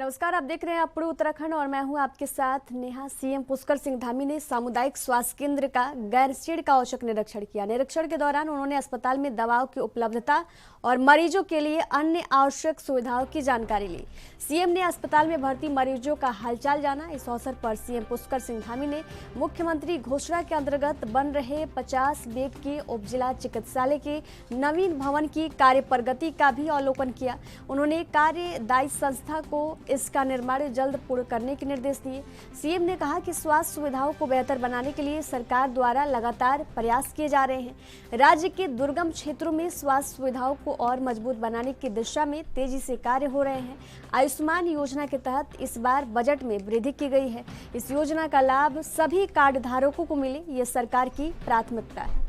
नमस्कार, आप देख रहे हैं अपनी उत्तराखंड और मैं हूं आपके साथ नेहा। सीएम पुष्कर सिंह धामी ने सामुदायिक स्वास्थ्य केंद्र का गैरसैंण का औचक निरीक्षण किया। निरीक्षण के दौरान उन्होंने अस्पताल में दवाओं की उपलब्धता और मरीजों के लिए अन्य आवश्यक सुविधाओं की जानकारी ली। सीएम ने अस्पताल में भर्ती मरीजों का हालचाल जाना। इस अवसर पर सीएम पुष्कर सिंह धामी ने मुख्यमंत्री घोषणा के अंतर्गत बन रहे 50 बेड के उप जिला चिकित्सालय के नवीन भवन की कार्य प्रगति का भी अवलोकन किया। उन्होंने कार्यदायी संस्था को इसका निर्माण जल्द पूर्ण करने के निर्देश दिए। सीएम ने कहा कि स्वास्थ्य सुविधाओं को बेहतर बनाने के लिए सरकार द्वारा लगातार प्रयास किए जा रहे हैं। राज्य के दुर्गम क्षेत्रों में स्वास्थ्य सुविधाओं को और मजबूत बनाने की दिशा में तेजी से कार्य हो रहे हैं। आयुष्मान योजना के तहत इस बार बजट में वृद्धि की गई है। इस योजना का लाभ सभी कार्ड धारकों को मिले, ये सरकार की प्राथमिकता है।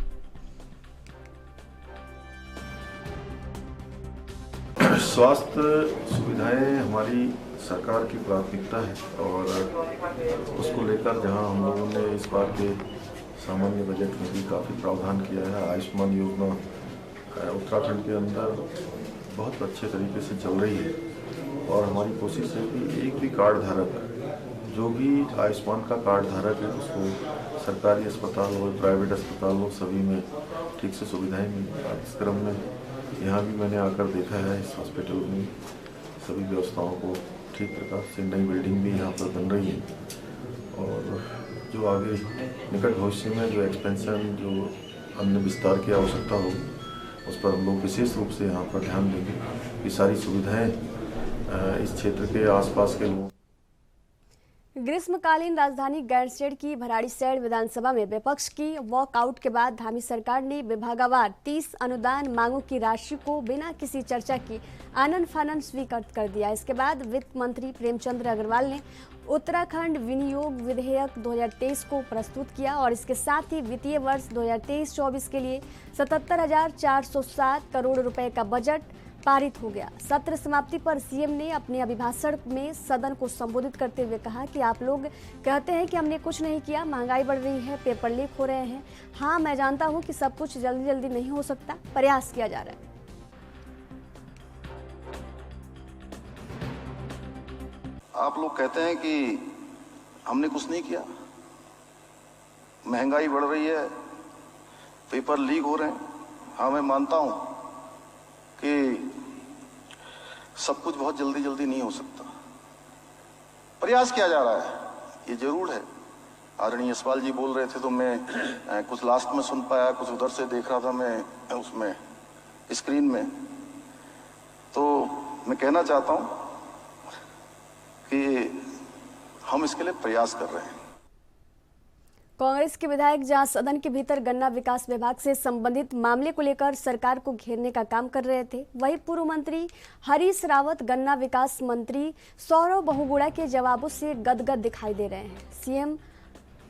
स्वास्थ्य सुविधाएं हमारी सरकार की प्राथमिकता है और उसको लेकर जहां हम लोगों ने इस बार के सामान्य बजट में भी काफ़ी प्रावधान किया है। आयुष्मान योजना उत्तराखंड के अंदर बहुत अच्छे तरीके से चल रही है और हमारी कोशिश है कि एक भी कार्ड धारक, जो भी आयुष्मान का कार्ड धारक है, उसको सरकारी अस्पताल हो, प्राइवेट अस्पताल हो, सभी में ठीक से सुविधाएँ मिलें। इस क्रम में यहाँ भी मैंने आकर देखा है, इस हॉस्पिटल में सभी व्यवस्थाओं को ठीक प्रकार से, नई बिल्डिंग भी यहाँ पर बन रही है और जो आगे निकट भविष्य में जो एक्सपेंशन, जो अन्य विस्तार की आवश्यकता होगी, उस पर हम लोग विशेष रूप से यहाँ पर ध्यान देंगे कि सारी सुविधाएं इस क्षेत्र के आसपास के लोगों। ग्रीष्मकालीन राजधानी गैरसैंण की भराड़ीसैंण विधानसभा में विपक्ष की वॉकआउट के बाद धामी सरकार ने विभागवार 30 अनुदान मांगों की राशि को बिना किसी चर्चा की आनन फानन स्वीकृत कर दिया। इसके बाद वित्त मंत्री प्रेमचंद अग्रवाल ने उत्तराखंड विनियोग विधेयक 2023 को प्रस्तुत किया और इसके साथ ही वित्तीय वर्ष 2023-24 के लिए 77,407 करोड़ रुपए का बजट पारित हो गया। सत्र समाप्ति पर सीएम ने अपने अभिभाषण में सदन को संबोधित करते हुए कहा कि आप लोग कहते हैं कि हमने कुछ नहीं किया, महंगाई बढ़ रही है, पेपर लीक हो रहे हैं। हाँ, मैं जानता हूं कि सब कुछ जल्दी जल्दी नहीं हो सकता, प्रयास किया जा रहा है। आप लोग कहते हैं कि हमने कुछ नहीं किया, महंगाई बढ़ रही है, पेपर लीक हो रहे हैं। हाँ, मैं मानता हूं कि सब कुछ बहुत जल्दी जल्दी नहीं हो सकता, प्रयास किया जा रहा है, ये जरूर है। आदरणीय यशपाल जी बोल रहे थे तो मैं कुछ लास्ट में सुन पाया, कुछ उधर से देख रहा था मैं उसमें स्क्रीन में। तो मैं कहना चाहता हूं कि हम इसके लिए प्रयास कर रहे हैं। कांग्रेस के विधायक जहां सदन के भीतर गन्ना विकास विभाग से संबंधित मामले को लेकर सरकार को घेरने का काम कर रहे थे, वहीं पूर्व मंत्री हरीश रावत गन्ना विकास मंत्री सौरभ बहुगुणा के जवाबों से गदगद दिखाई दे रहे हैं। सीएम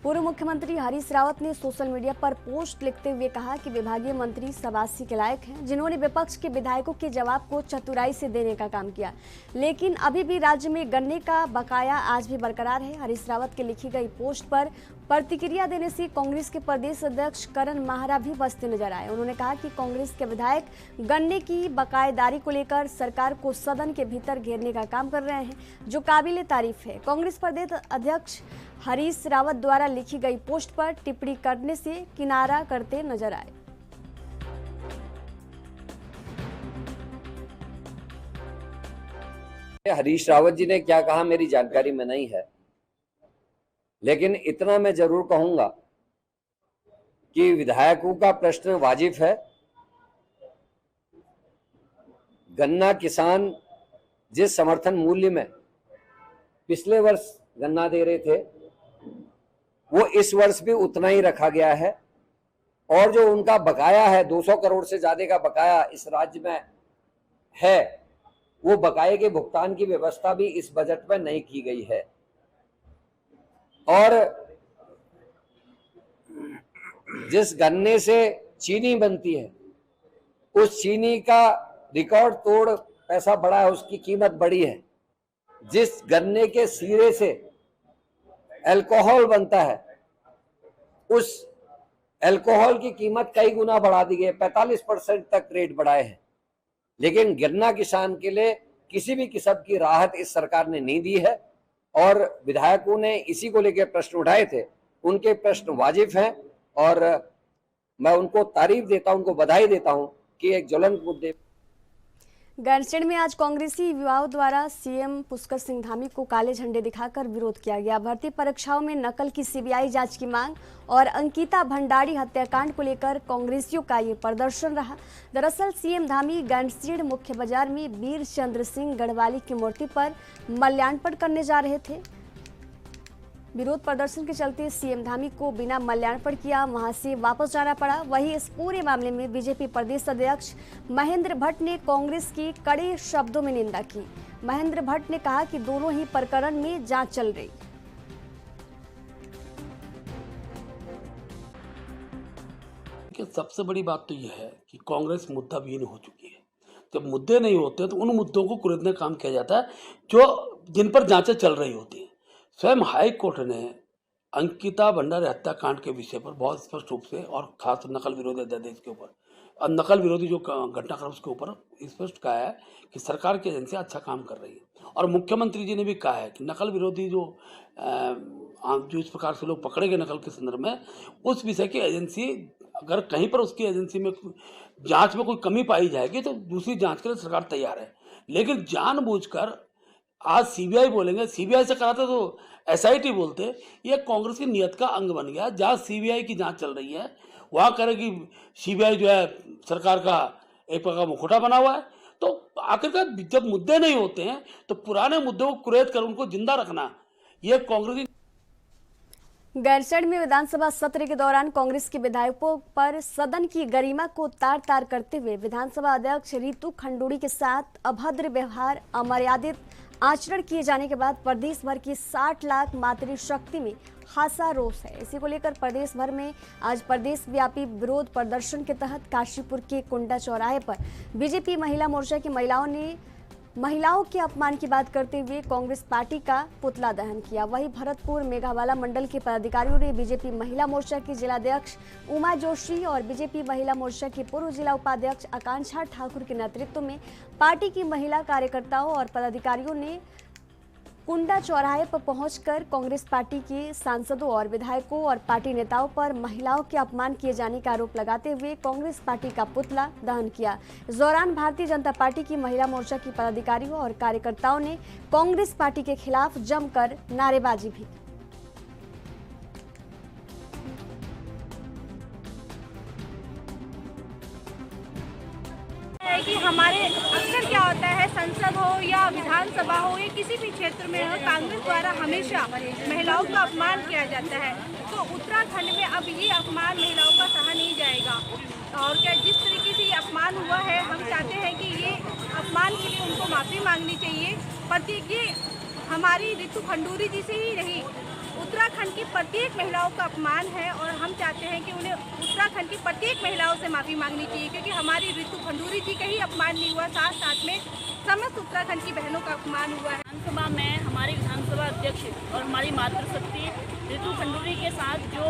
पूर्व मुख्यमंत्री हरीश रावत ने सोशल मीडिया पर पोस्ट लिखते हुए कहा कि विभागीय मंत्री शाबाशी के लायक हैं, जिन्होंने विपक्ष के विधायकों के जवाब को चतुराई से देने का काम किया, लेकिन अभी भी राज्य में गन्ने का बकाया आज भी बरकरार है। हरीश रावत के लिखी गई पोस्ट पर प्रतिक्रिया देने से कांग्रेस के प्रदेश अध्यक्ष करण माहरा भी बचते नजर आए। उन्होंने कहा कि कांग्रेस के विधायक गन्ने की बकायेदारी को लेकर सरकार को सदन के भीतर घेरने का काम कर रहे हैं, जो काबिले तारीफ है। कांग्रेस प्रदेश अध्यक्ष हरीश रावत द्वारा लिखी गई पोस्ट पर टिप्पणी करने से किनारा करते नजर आए। हरीश रावत जी ने क्या कहा मेरी जानकारी में नहीं है, लेकिन इतना मैं जरूर कहूंगा कि विधायकों का प्रश्न वाजिब है। गन्ना किसान जिस समर्थन मूल्य में पिछले वर्ष गन्ना दे रहे थे, वो इस वर्ष भी उतना ही रखा गया है और जो उनका बकाया है 200 करोड़ से ज्यादा का बकाया इस राज्य में है, वो बकाये के भुगतान की व्यवस्था भी इस बजट में नहीं की गई है। और जिस गन्ने से चीनी बनती है, उस चीनी का रिकॉर्ड तोड़ पैसा बढ़ा है, उसकी कीमत बढ़ी है। जिस गन्ने के सीरे से अल्कोहल बनता है, उस अल्कोहल की कीमत कई गुना बढ़ा दी गई है, 45% तक रेट बढ़ाए हैं। लेकिन गन्ना किसान के लिए किसी भी किस्म की राहत इस सरकार ने नहीं दी है। और विधायकों ने इसी को लेकर प्रश्न उठाए थे, उनके प्रश्न वाजिब हैं और मैं उनको तारीफ देता हूं, उनको बधाई देता हूं कि एक ज्वलंत मुद्दे। गैरसैंण में आज कांग्रेसी युवाओं द्वारा सीएम पुष्कर सिंह धामी को काले झंडे दिखाकर विरोध किया गया। भर्ती परीक्षाओं में नकल की सीबीआई जांच की मांग और अंकिता भंडारी हत्याकांड को लेकर कांग्रेसियों का ये प्रदर्शन रहा। दरअसल सीएम धामी गैरसैंण मुख्य बाजार में वीर चंद्र सिंह गढ़वाली की मूर्ति पर माल्यार्पण करने जा रहे थे। विरोध प्रदर्शन के चलते सीएम धामी को बिना माल्यार्पण किया वहां से वापस जाना पड़ा। वहीं इस पूरे मामले में बीजेपी प्रदेश अध्यक्ष महेंद्र भट्ट ने कांग्रेस की कड़े शब्दों में निंदा की। महेंद्र भट्ट ने कहा कि दोनों ही प्रकरण में जांच चल रही। सबसे बड़ी बात तो यह है कि कांग्रेस मुद्दा विहीन हो चुकी है। जब मुद्दे नहीं होते तो उन मुद्दों को कुरेदने का काम किया जाता है जो जिन पर जांचें चल रही होती हैं। स्वयं हाई कोर्ट ने अंकिता भंडारी हत्याकांड के विषय पर बहुत स्पष्ट रूप से और खास नकल विरोधी अध्यादेश के ऊपर और नकल विरोधी जो घटनाक्रम उसके ऊपर स्पष्ट कहा है कि सरकार की एजेंसी अच्छा काम कर रही है। और मुख्यमंत्री जी ने भी कहा है कि नकल विरोधी जो इस प्रकार से लोग पकड़े गए नकल के संदर्भ में, उस विषय की एजेंसी अगर कहीं पर उसकी एजेंसी में जांच में कोई कमी पाई जाएगी तो दूसरी जांच के लिए सरकार तैयार है। लेकिन जानबूझकर आज सीबीआई बोलेंगे, सीबीआई से कराते तो एसआईटी बोलते, ये कांग्रेस की नियत का अंग बन गया। जहाँ सीबीआई की जांच चल रही है वहाँ करेगी सीबीआई जो है सरकार का एक प्रकार मुखौटा बना हुआ है। तो आखिरकार जब मुद्दे नहीं होते हैं तो पुराने मुद्दों को कुरेद कर उनको जिंदा रखना, ये कांग्रेस की। गैरसैंण में विधानसभा सत्र के दौरान कांग्रेस के विधायकों पर सदन की गरिमा को तार तार करते हुए विधानसभा अध्यक्ष रितु खंडूड़ी के साथ अभद्र व्यवहार, अमर्यादित आचरण किए जाने के बाद प्रदेश भर की 60 लाख मातृशक्ति में खासा रोष है। इसी को लेकर प्रदेश भर में आज प्रदेश व्यापी विरोध प्रदर्शन के तहत काशीपुर के कुंडा चौराहे पर बीजेपी महिला मोर्चा की महिलाओं ने महिलाओं के अपमान की बात करते हुए कांग्रेस पार्टी का पुतला दहन किया। वहीं भरतपुर मेघावाला मंडल के पदाधिकारियों ने बीजेपी महिला मोर्चा की जिलाध्यक्ष उमा जोशी और बीजेपी महिला मोर्चा की पूर्व जिला उपाध्यक्ष आकांक्षा ठाकुर के नेतृत्व में पार्टी की महिला कार्यकर्ताओं और पदाधिकारियों ने कुंडा चौराहे पर पहुंचकर कांग्रेस पार्टी के सांसदों और विधायकों और पार्टी नेताओं पर महिलाओं के अपमान किए जाने का आरोप लगाते हुए कांग्रेस पार्टी का पुतला दहन किया। इस दौरान भारतीय जनता पार्टी की महिला मोर्चा की पदाधिकारियों और कार्यकर्ताओं ने कांग्रेस पार्टी के खिलाफ जमकर नारेबाजी भी की। कि हमारे अक्सर क्या होता है, संसद हो या विधानसभा हो या किसी भी क्षेत्र में हो, कांग्रेस द्वारा हमेशा महिलाओं का अपमान किया जाता है। तो उत्तराखंड में अब ये अपमान महिलाओं का सहा नहीं जाएगा। और क्या जिस तरीके से ये अपमान हुआ है, हम चाहते हैं कि ये अपमान के लिए उनको माफ़ी मांगनी चाहिए। प्रत्येक ये हमारी रितु खंडूरी जी से ही रही, उत्तराखंड की प्रत्येक महिलाओं का अपमान है और हम चाहते हैं कि उन्हें उत्तराखंड की प्रत्येक महिलाओं से माफ़ी मांगनी चाहिए, क्योंकि हमारी रितु खंडूरी जी का ही अपमान नहीं हुआ, साथ साथ में समस्त उत्तराखंड की बहनों का अपमान हुआ है। विधानसभा में हमारी विधानसभा अध्यक्ष और हमारी मातृशक्ति रितु खंडूरी के साथ जो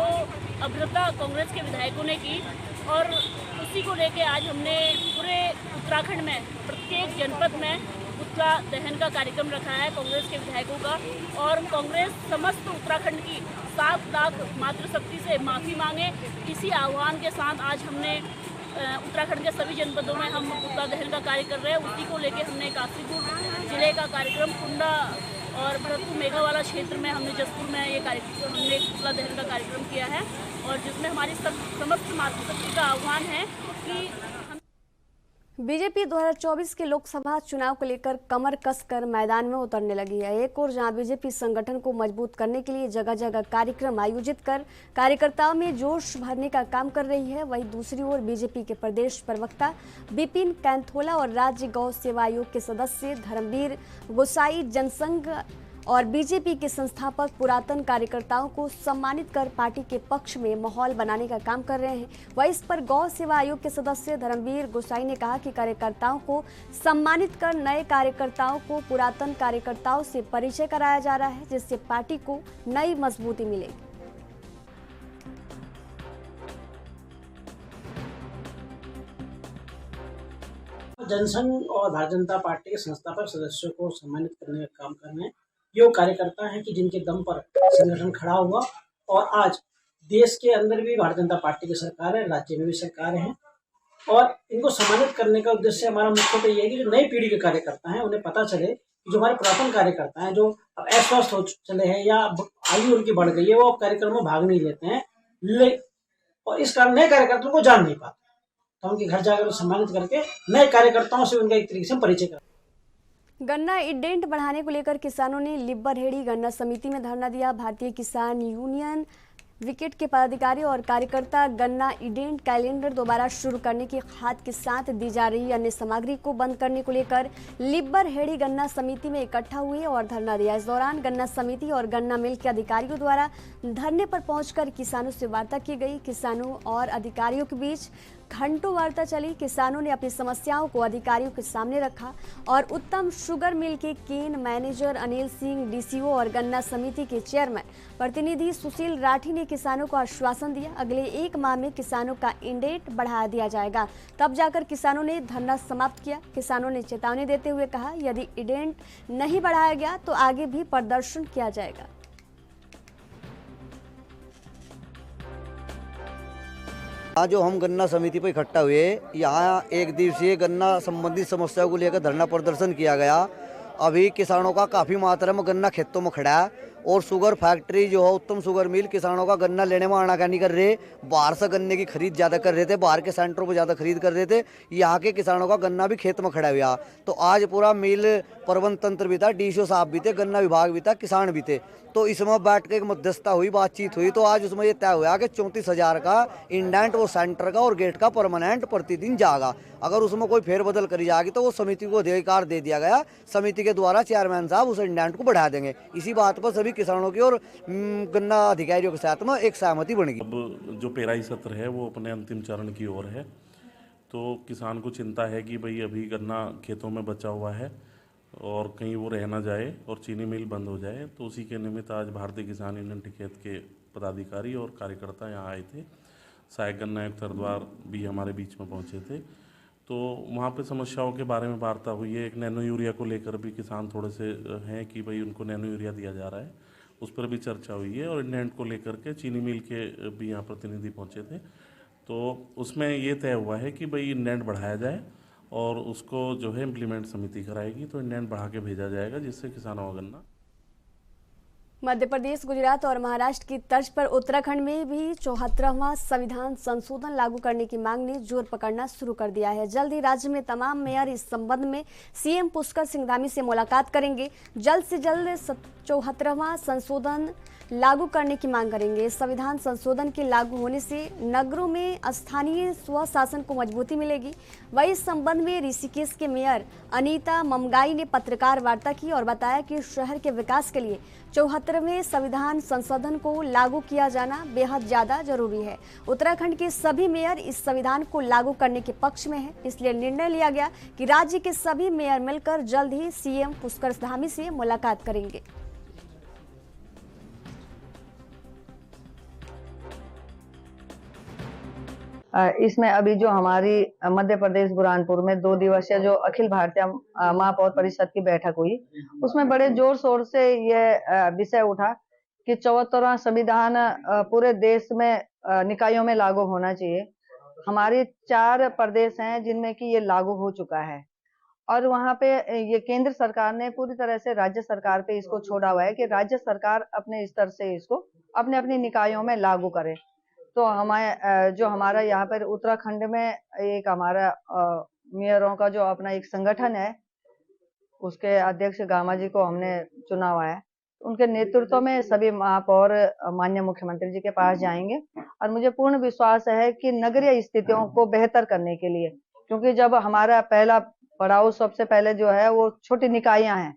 अभद्रता कांग्रेस के विधायकों ने की, और उसी को लेकर आज हमने पूरे उत्तराखंड में प्रत्येक जनपद में पुतला दहन का कार्यक्रम रखा है कांग्रेस के विधायकों का। और कांग्रेस समस्त उत्तराखंड की 7 लाख मातृशक्ति से माफ़ी मांगे, इसी आह्वान के साथ आज हमने उत्तराखंड के सभी जनपदों में हम पुतला दहन का कार्य कर रहे हैं। उसी को लेकर हमने काशीपुर जिले का कार्यक्रम, कुंडा और भरतपुर मेघावाला क्षेत्र में हमने जसपुर में ये कार्यक्रम, हमने पुतला दहन का कार्यक्रम किया है, और जिसमें हमारी समस्त मातृशक्ति का आह्वान है कि बीजेपी 2024 के लोकसभा चुनाव को लेकर कमर कसकर मैदान में उतरने लगी है। एक और जहां बीजेपी संगठन को मजबूत करने के लिए जगह जगह कार्यक्रम आयोजित कर कार्यकर्ताओं में जोश भरने का काम कर रही है, वहीं दूसरी ओर बीजेपी के प्रदेश प्रवक्ता विपिन कैंथोला और राज्य गौ सेवा आयोग के सदस्य धर्मवीर गोसाई जनसंघ और बीजेपी के संस्थापक पुरातन कार्यकर्ताओं को सम्मानित कर पार्टी के पक्ष में माहौल बनाने का काम कर रहे हैं। वहीं इस पर गौ सेवा आयोग के सदस्य धर्मवीर गोसाई ने कहा कि कार्यकर्ताओं को सम्मानित कर नए कार्यकर्ताओं को पुरातन कार्यकर्ताओं से परिचय कराया जा रहा है, जिससे पार्टी को नई मजबूती मिलेगी। जनसंघ और भारतीय जनता पार्टी के संस्थापक सदस्यों को सम्मानित करने का काम कर रहे हैं। ये कार्यकर्ता हैं कि जिनके दम पर संगठन खड़ा हुआ और आज देश के अंदर भी भारतीय जनता पार्टी की सरकार है, राज्य में भी सरकार है और इनको सम्मानित करने का उद्देश्य हमारा मुख्यतः ये है कि जो नई पीढ़ी के कार्यकर्ता हैं उन्हें पता चले कि जो हमारे पुरातन कार्यकर्ता हैं जो अब अस्वस्थ हो चले हैं या आयु उनकी बढ़ गई है वो अब कार्यक्रम में भाग नहीं लेते हैं और इस कारण नए कार्यकर्ताओं को जान नहीं पाते, तो उनके घर जाकर सम्मानित करके नए कार्यकर्ताओं से उनका एक तरीके से परिचय करा। गन्ना इंडेंट बढ़ाने को लेकर किसानों ने लिब्बरहेड़ी गन्ना समिति में धरना दिया। भारतीय किसान यूनियन विकेट के पदाधिकारी और कार्यकर्ता गन्ना इंडेंट कैलेंडर दोबारा शुरू करने की खाद के साथ दी जा रही अन्य सामग्री को बंद करने को लेकर लिब्बरहेड़ी गन्ना समिति में इकट्ठा हुए और धरना दिया। इस दौरान गन्ना समिति और गन्ना मिल के अधिकारियों द्वारा धरने पर पहुंचकर किसानों से वार्ता की गई। किसानों और अधिकारियों के बीच घंटों वार्ता चली। किसानों ने अपनी समस्याओं को अधिकारियों के सामने रखा और उत्तम शुगर मिल के केन मैनेजर अनिल सिंह, डीसीओ और गन्ना समिति के चेयरमैन प्रतिनिधि सुशील राठी ने किसानों को आश्वासन दिया अगले 1 माह में किसानों का इंडेंट बढ़ा दिया जाएगा। तब जाकर किसानों ने धरना समाप्त किया। किसानों ने चेतावनी देते हुए कहा यदि इंडेंट नहीं बढ़ाया गया तो आगे भी प्रदर्शन किया जाएगा। आज जो हम गन्ना समिति पर इकट्ठा हुए, यहाँ 1 दिवसीय गन्ना संबंधित समस्याओं को लेकर धरना प्रदर्शन किया गया। अभी किसानों का काफ़ी मात्रा में गन्ना खेतों में खड़ा है और शुगर फैक्ट्री जो है उत्तम शुगर मिल किसानों का गन्ना लेने में आनाकानी कर रहे, बाहर से गन्ने की खरीद ज़्यादा कर रहे थे, बाहर के सेंटरों पर ज़्यादा खरीद कर रहे थे। यहाँ के किसानों का गन्ना भी खेत में खड़ा हुआ। तो आज पूरा मिल प्रबंध तंत्र भी था, डीसीओ साहब भी थे, गन्ना विभाग भी था, किसान भी थे। तो इसमें बैठ के एक मध्यस्थता हुई, बातचीत हुई। तो आज उसमें ये तय हुआ कि 34,000 का इंडेंट वो सेंटर का और गेट का परमानेंट प्रतिदिन जाएगा। अगर उसमें कोई फेरबदल करी जाएगी तो वो समिति को अधिकार दे दिया गया। समिति के द्वारा चेयरमैन साहब उस इंडेंट को बढ़ा देंगे। इसी बात पर सभी किसानों की और गन्ना अधिकारियों के साथ में एक सहमति बन गई। अब जो पेराई सत्र है वो अपने अंतिम चरण की ओर है, तो किसान को चिंता है कि भाई अभी गन्ना खेतों में बचा हुआ है और कहीं वो रह ना जाए और चीनी मिल बंद हो जाए। तो उसी के निमित्त आज भारतीय किसान यूनियन टिकैत के पदाधिकारी और कार्यकर्ता यहाँ आए थे। सहायक गन्ना आयुक्त हरिद्वार भी हमारे बीच में पहुँचे थे। तो वहाँ पे समस्याओं के बारे में वार्ता हुई है। एक नैनो यूरिया को लेकर भी किसान थोड़े से हैं कि भाई उनको नैनो यूरिया दिया जा रहा है, उस पर भी चर्चा हुई है। और इंडेंट को लेकर के चीनी मिल के भी यहाँ प्रतिनिधि पहुँचे थे। तो उसमें ये तय हुआ है कि भाई इंडेंट बढ़ाया जाए और उसको जो है इम्प्लीमेंट समिति कराएगी, तो इंडेंट बढ़ा के भेजा जाएगा जिससे किसानों का गन्ना। मध्य प्रदेश, गुजरात और महाराष्ट्र की तर्ज पर उत्तराखंड में भी 74वां संविधान संशोधन लागू करने की मांग ने जोर पकड़ना शुरू कर दिया है। जल्द ही राज्य में तमाम मेयर इस संबंध में सीएम पुष्कर सिंह धामी से मुलाकात करेंगे। जल्द से जल्द 74वां संशोधन लागू करने की मांग करेंगे। संविधान संशोधन के लागू होने से नगरों में स्थानीय स्वशासन को मजबूती मिलेगी। वहीं इस संबंध में ऋषिकेश के मेयर अनीता ममगाई ने पत्रकार वार्ता की और बताया कि शहर के विकास के लिए 74वें संविधान संशोधन को लागू किया जाना बेहद ज्यादा जरूरी है। उत्तराखंड के सभी मेयर इस संविधान को लागू करने के पक्ष में हैं, इसलिए निर्णय लिया गया कि राज्य के सभी मेयर मिलकर जल्द ही सीएम पुष्कर धामी से मुलाकात करेंगे। इसमें अभी जो हमारी मध्य प्रदेश बुरहानपुर में 2 दिवसीय जो अखिल भारतीय महापौर परिषद की बैठक हुई, उसमें बड़े जोर शोर से ये विषय उठा कि 74वां संविधान पूरे देश में निकायों में लागू होना चाहिए। हमारे 4 प्रदेश हैं जिनमें कि ये लागू हो चुका है और वहाँ पे ये केंद्र सरकार ने पूरी तरह से राज्य सरकार पे इसको छोड़ा हुआ है कि राज्य सरकार अपने स्तर से इसको अपने अपनी निकायों में लागू करे। तो हमारा यहाँ पर उत्तराखंड में एक हमारा मेयरों का जो अपना एक संगठन है, उसके अध्यक्ष गामा जी को हमने चुना हुआ है। उनके नेतृत्व में सभी महापौर माननीय मुख्यमंत्री जी के पास जाएंगे और मुझे पूर्ण विश्वास है कि नगरीय स्थितियों को बेहतर करने के लिए, क्योंकि जब हमारा पहला पड़ाव सबसे पहले जो है वो छोटी निकायां हैं।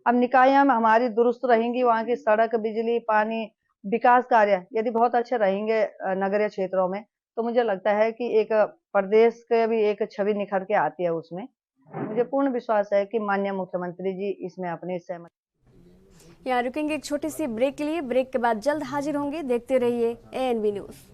अब निकायां में हमारी दुरुस्त रहेंगी, वहाँ की सड़क, बिजली, पानी, विकास कार्य यदि बहुत अच्छे रहेंगे नगरीय क्षेत्रों में, तो मुझे लगता है कि एक प्रदेश के भी एक छवि निखर के आती है। उसमें मुझे पूर्ण विश्वास है कि माननीय मुख्यमंत्री जी इसमें अपनी सहमति। यहाँ रुकेंगे एक छोटी सी ब्रेक के लिए। ब्रेक के बाद जल्द हाजिर होंगे। देखते रहिए ANB न्यूज़।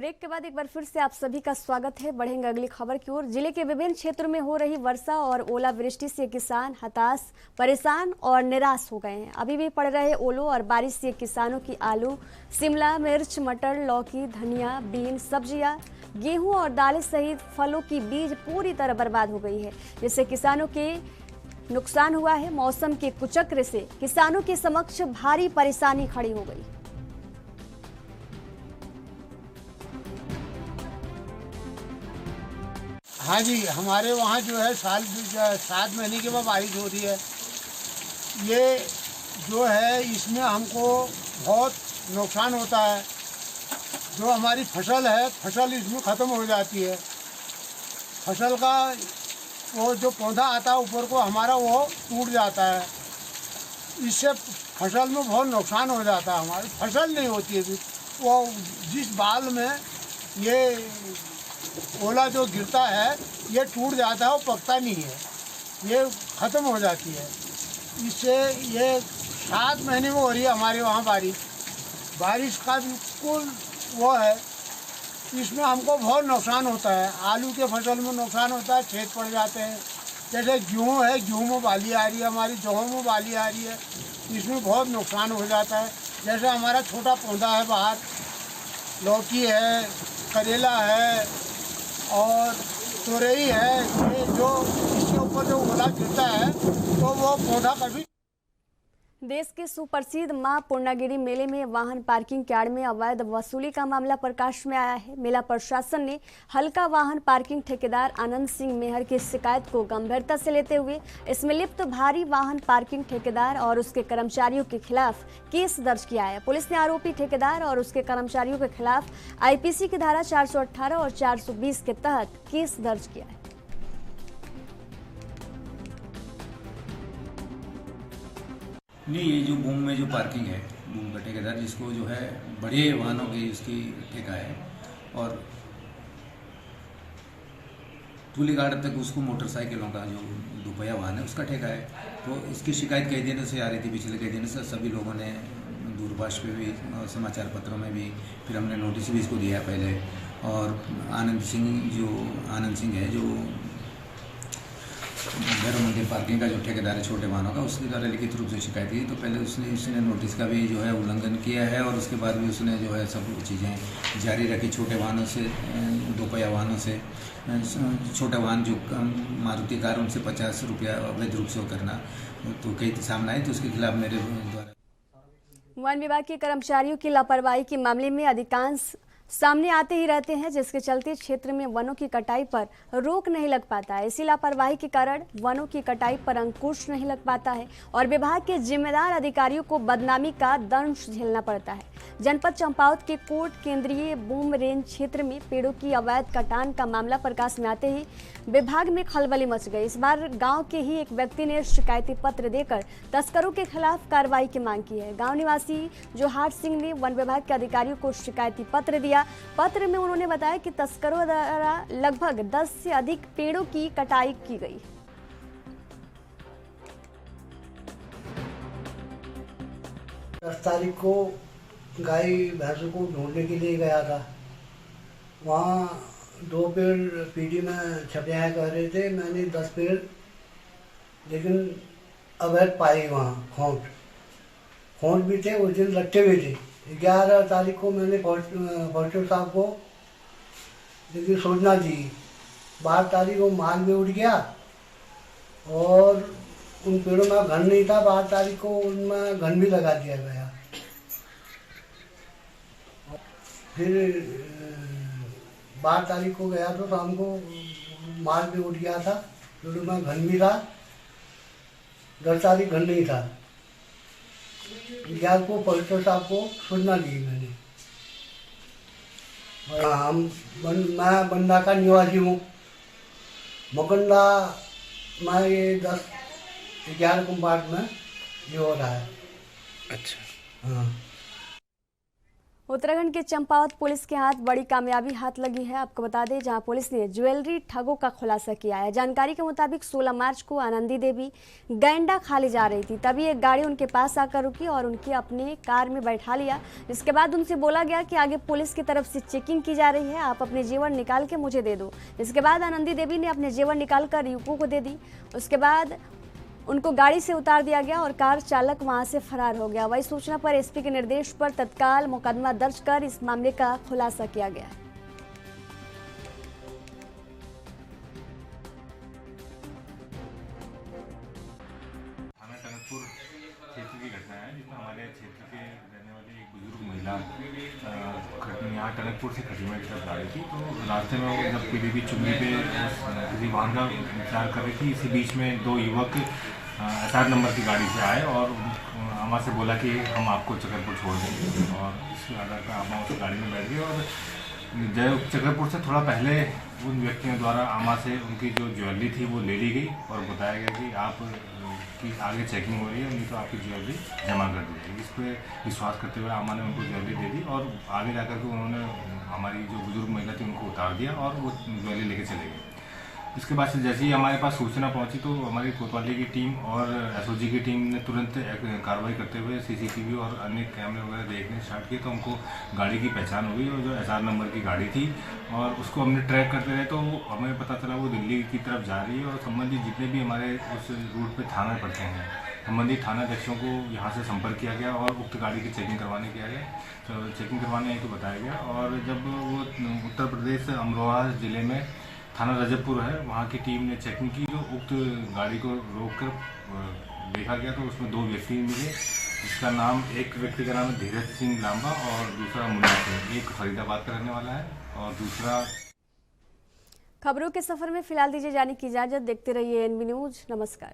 ब्रेक के बाद एक बार फिर से आप सभी का स्वागत है। बढ़ेंगे अगली खबर की ओर। जिले के विभिन्न क्षेत्रों में हो रही वर्षा और ओलावृष्टि से किसान हताश, परेशान और निराश हो गए हैं। अभी भी पड़ रहे ओलों और बारिश से किसानों की आलू, शिमला मिर्च, मटर, लौकी, धनिया, बीन, सब्जियां, गेहूं और दालें सहित फलों की बीज पूरी तरह बर्बाद हो गई है, जिससे किसानों के नुकसान हुआ है। मौसम के कुचक्र से किसानों के समक्ष भारी परेशानी खड़ी हो गई। हाँ जी, हमारे वहाँ जो है 7 महीने के बाद बारिश हो रही है। ये जो है इसमें हमको बहुत नुकसान होता है। जो हमारी फसल है, फसल इसमें ख़त्म हो जाती है। फसल का वो जो पौधा आता है ऊपर को हमारा वो टूट जाता है। इससे फसल में बहुत नुकसान हो जाता है। हमारी फसल नहीं होती है। वो जिस बाल में ये ओला जो गिरता है ये टूट जाता है, वो पकता नहीं है, ये ख़त्म हो जाती है। इससे ये 7 महीने में हो रही है हमारे वहाँ बारिश का बिल्कुल वो है। इसमें हमको बहुत नुकसान होता है। आलू के फसल में नुकसान होता है, छेद पड़ जाते हैं। जैसे गेहूँ है, गेहूँ में बाली आ रही है, हमारी जौ में बाली आ रही है, इसमें बहुत नुकसान हो जाता है। जैसे हमारा छोटा पौधा है बाहर, लौकी है, करेला है और तोरई है, ये जो इसके ऊपर जो ओला गिरता है तो वो पौधा कभी। देश के सुप्रसिद्ध मां पूर्णागिरी मेले में वाहन पार्किंग यार्ड में अवैध वसूली का मामला प्रकाश में आया है। मेला प्रशासन ने हल्का वाहन पार्किंग ठेकेदार आनंद सिंह मेहर की शिकायत को गंभीरता से लेते हुए इसमें लिप्त भारी वाहन पार्किंग ठेकेदार और उसके कर्मचारियों के खिलाफ केस दर्ज किया है। पुलिस ने आरोपी ठेकेदार और उसके कर्मचारियों के खिलाफ आईपीसी की धारा 418 और 420 के तहत केस दर्ज किया है। नहीं, ये जो बूम में जो पार्किंग है, बूम का ठेकेदार जिसको जो है बड़े वाहनों की उसकी ठेका है और टूलीगाड़ तक उसको मोटरसाइकिलों का जो दोपहिया वाहन है उसका ठेका है। तो इसकी शिकायत कई दिनों से आ रही थी। पिछले कई दिनों से सभी लोगों ने दूरभाष पे भी, समाचार पत्रों में भी, फिर हमने नोटिस भी इसको दिया पहले। और आनंद सिंह है जो घर मंदिर पार्किंग का जो ठेकेदार है छोटे वाहनों का, उसके द्वारा लिखित रूप से शिकायत की। तो पहले उसने नोटिस का भी जो है उल्लंघन किया है और उसके बाद भी उसने जो है सब चीज़ें जारी रखी। छोटे वाहनों से, दोपहिया वाहनों से, छोटे वाहन जो मारुति कार उनसे 50 रुपया अवैध रूप से करना, तो कई सामने आए। तो उसके खिलाफ मेरे द्वारा वन विभाग के कर्मचारियों की लापरवाही के मामले में अधिकांश सामने आते ही रहते हैं, जिसके चलते क्षेत्र में वनों की कटाई पर रोक नहीं लग पाता है। इसी लापरवाही के कारण वनों की कटाई पर अंकुश नहीं लग पाता है और विभाग के जिम्मेदार अधिकारियों को बदनामी का दंश झेलना पड़ता है। जनपद चंपावत के कोट केंद्रीय बूम रेंज क्षेत्र में पेड़ों की अवैध कटान का मामला प्रकाश में आते ही विभाग में खलबली मच गई। इस बार गांव के ही एक व्यक्ति ने शिकायती पत्र देकर तस्करों के खिलाफ कार्रवाई की मांग की है। गांव निवासी जोहार सिंह ने वन विभाग के अधिकारियों को शिकायती पत्र दिया। पत्र में उन्होंने बताया कि तस्करों द्वारा लगभग 10 से अधिक पेड़ों की कटाई की गई। 10 तारीख को गाय भैंसों को ढूंढने के लिए गया था। वहाँ 2 पेड़ पीढ़ी में छपयाया कर रहे थे। मैंने 10 पेड़ लेकिन अवैध पाए। वहाँ खोंट भी थे, उस दिन रट्टे भी थे। 11 तारीख को मैंने फॉरेस्टर साहब को लेकिन सूचना दी। 12 तारीख को माल भी उड़ गया और उन पेड़ों में घन नहीं था। 12 तारीख को उनमें घन भी लगा दिया गया। फिर 12 तारीख को गया तो शाम को माल भी उड़ गया था, पेड़ों में घन भी था। 10 तारीख घन नहीं था। 11 को फॉरेस्टर साहब को सूचना दी मैंने। और मैं बंदा का निवासी हूँ। मकंदा में ये 10-11 कुंभाट में ये हो रहा है। अच्छा। हाँ। उत्तराखंड के चंपावत पुलिस के हाथ बड़ी कामयाबी हाथ लगी है। आपको बता दें, जहां पुलिस ने ज्वेलरी ठगों का खुलासा किया है। जानकारी के मुताबिक 16 मार्च को आनंदी देवी गैंडा खाली जा रही थी, तभी एक गाड़ी उनके पास आकर रुकी और उनकी अपने कार में बैठा लिया। इसके बाद उनसे बोला गया कि आगे पुलिस की तरफ से चेकिंग की जा रही है, आप अपने जेवर निकाल के मुझे दे दो। इसके बाद आनंदी देवी ने अपने जेवर निकाल कर युवकों को दे दी। उसके बाद उनको गाड़ी से उतार दिया गया और कार चालक वहां से फरार हो गया। वही सूचना पर एसपी के निर्देश पर तत्काल मुकदमा दर्ज कर इस मामले का खुलासा किया गया। थाना टनकपुर क्षेत्र की घटना है, जिसमें हमारे क्षेत्र के रहने वाली एक बुजुर्ग महिला यहाँ टनकपुर से खटीमा की तरफ जा रही थी। तो रास्ते में वो जब पीलीभीत चुंगी पे किसी वाहन का इंतजार कर रही थी, इसी बीच में दो युवक SR नंबर की गाड़ी से आए और आमा से बोला कि हम आपको चकरपुर छोड़ देंगे, और इसके आधार पर आमा उस गाड़ी में बैठ गई। और जब चकरपुर से थोड़ा पहले उन व्यक्तियों द्वारा आमा से उनकी जो ज्वेलरी थी वो ले ली गई और बताया गया कि आप की आगे चेकिंग हो रही है, नहीं तो आपकी ज्वेलरी जमा कर दी जाएगी। इस पर विश्वास करते हुए आमा ने उनको ज्वेलरी दे दी और आगे जाकर के उन्होंने हमारी जो बुजुर्ग महिला थी उनको उतार दिया और वो ज्वेलरी लेके चले गए। इसके बाद से जैसे ही हमारे पास सूचना पहुंची तो हमारी कोतवाली की टीम और SOG की टीम ने तुरंत कार्रवाई करते हुए CCTV और अन्य कैमरे वगैरह देखने स्टार्ट किए। तो हमको गाड़ी की पहचान हुई और जो SR नंबर की गाड़ी थी, और उसको हमने ट्रैक करते रहे तो हमें पता चला वो दिल्ली की तरफ जा रही है। और संबंधित जितने भी हमारे उस रूट पर थाना पड़ते हैं, संबंधित थानाध्यक्षों को यहाँ से संपर्क किया गया और उक्त गाड़ी की चेकिंग करवाने किया गया। तो चेकिंग करवाने को बताया गया। और जब वो उत्तर प्रदेश अमरोहा ज़िले में थाना रजबपुर है, वहाँ की टीम ने चेकिंग की, जो उक्त गाड़ी को रोककर देखा गया तो उसमें दो व्यक्ति मिले, जिसका नाम, एक व्यक्ति का नाम है धीरज सिंह लांबा और दूसरा मुन्ना सिंह। एक फरीदाबाद का रहने वाला है और दूसरा। खबरों के सफर में फिलहाल दीजिए जाने की इजाजत। देखते रहिए NB न्यूज। नमस्कार।